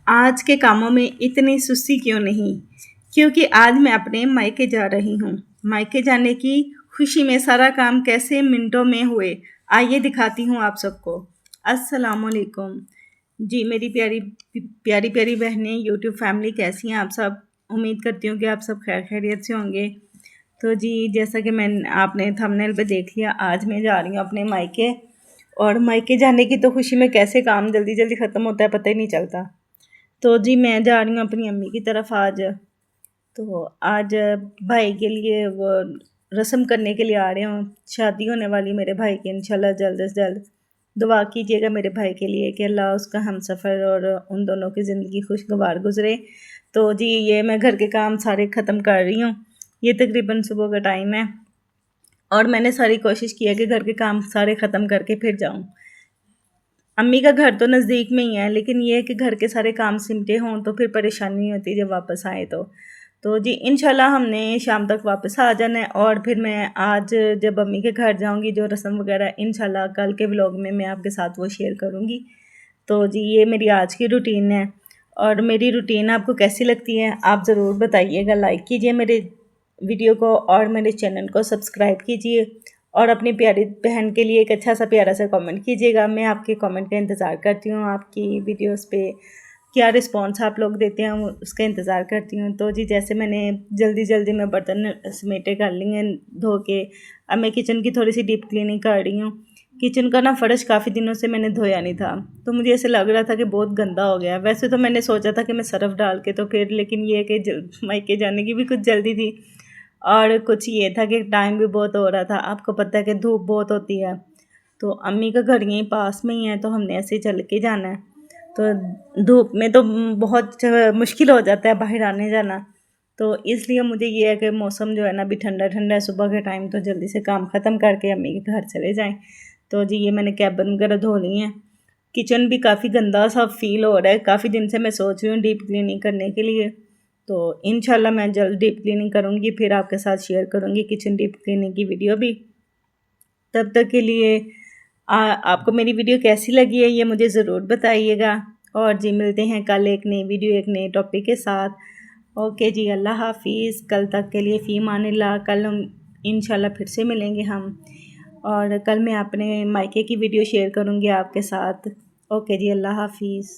आज के कामों में इतनी सुस्ती क्यों नहीं? क्योंकि आज मैं अपने मायके जा रही हूँ। मायके जाने की खुशी में सारा काम कैसे मिनटों में हुए, आइए दिखाती हूँ आप सबको। अस्सलामुअलैकुम। जी मेरी प्यारी प्यारी प्यारी बहनें, यूट्यूब फैमिली, कैसी हैं आप सब? उम्मीद करती हूँ कि आप सब खैर खैरियत से होंगे। तो जी जैसा कि आपने थंबनेल पे देख लिया, आज मैं जा रही हूँ अपने मायके। और मायके जाने की तो खुशी में कैसे काम जल्दी जल्दी ख़त्म होता है पता ही नहीं चलता। तो जी मैं जा रही हूँ अपनी अम्मी की तरफ आज। तो आज भाई के लिए वो रस्म करने के लिए आ रहे हूँ। शादी होने वाली मेरे भाई की, इंशाल्लाह जल्द से जल्द। दुआ कीजिएगा मेरे भाई के लिए कि अल्लाह उसका हमसफ़र और उन दोनों की ज़िंदगी खुशगवार गुजरे। तो जी ये मैं घर के काम सारे ख़त्म कर रही हूँ। ये तकरीबन सुबह का टाइम है और मैंने सारी कोशिश की है कि घर के काम सारे ख़त्म करके फिर जाऊँ। अम्मी का घर तो नज़दीक में ही है, लेकिन ये है कि घर के सारे काम सिमटे हों तो फिर परेशानी होती है जब वापस आए तो जी इंशाल्लाह हमने शाम तक वापस आ जाना है। और फिर मैं आज जब अम्मी के घर जाऊंगी, जो रस्म वगैरह इंशाल्लाह कल के व्लॉग में मैं आपके साथ वो शेयर करूंगी। तो जी ये मेरी आज की रूटीन है। और मेरी रूटीन आपको कैसी लगती है आप ज़रूर बताइएगा। लाइक कीजिए मेरे वीडियो को और मेरे चैनल को सब्सक्राइब कीजिए और अपनी प्यारी बहन के लिए एक अच्छा सा प्यारा सा कमेंट कीजिएगा। मैं आपके कमेंट का इंतज़ार करती हूँ। आपकी वीडियोस पे क्या रिस्पांस आप लोग देते हैं उसका इंतज़ार करती हूँ। तो जी जैसे मैंने जल्दी जल्दी में बर्तन समेटे कर लिए हैं धो के, अब मैं किचन की थोड़ी सी डीप क्लीनिंग कर रही हूँ। किचन का ना फ़र्श काफ़ी दिनों से मैंने धोया नहीं था, तो मुझे ऐसे लग रहा था कि बहुत गंदा हो गया। वैसे तो मैंने सोचा था कि मैं सरफ़ डाल के तो फिर, लेकिन ये है कि मायके जाने की भी कुछ जल्दी थी और कुछ ये था कि टाइम भी बहुत हो रहा था। आपको पता है कि धूप बहुत होती है। तो अम्मी का घर यहीं पास में ही है, तो हमने ऐसे ही चल के जाना है। तो धूप में तो बहुत मुश्किल हो जाता है बाहर आने जाना। तो इसलिए मुझे ये है कि मौसम जो है ना अभी ठंडा ठंडा है, सुबह के टाइम तो जल्दी से काम ख़त्म करके अम्मी के घर चले जाएं। तो जी ये मैंने कैबिन वगैरह धो ली हैं। किचन भी काफ़ी गंदा सा फील हो रहा है। काफ़ी दिन से मैं सोच रही हूँ डीप क्लीनिंग करने के लिए। तो इंशाल्लाह मैं जल्द डीप क्लीनिंग करूँगी, फिर आपके साथ शेयर करूँगी किचन डीप क्लीनिंग की वीडियो भी। तब तक के लिए आपको मेरी वीडियो कैसी लगी है ये मुझे ज़रूर बताइएगा। और जी मिलते हैं कल एक नई वीडियो एक नए टॉपिक के साथ। ओके जी, अल्लाह हाफिज़। कल तक के लिए फ़ी अमानिल्लाह। कल हम इंशाल्लाह फिर से मिलेंगे हम, और कल मैं अपने मायके की वीडियो शेयर करूँगी आपके साथ। ओके जी, अल्लाह हाफिज़।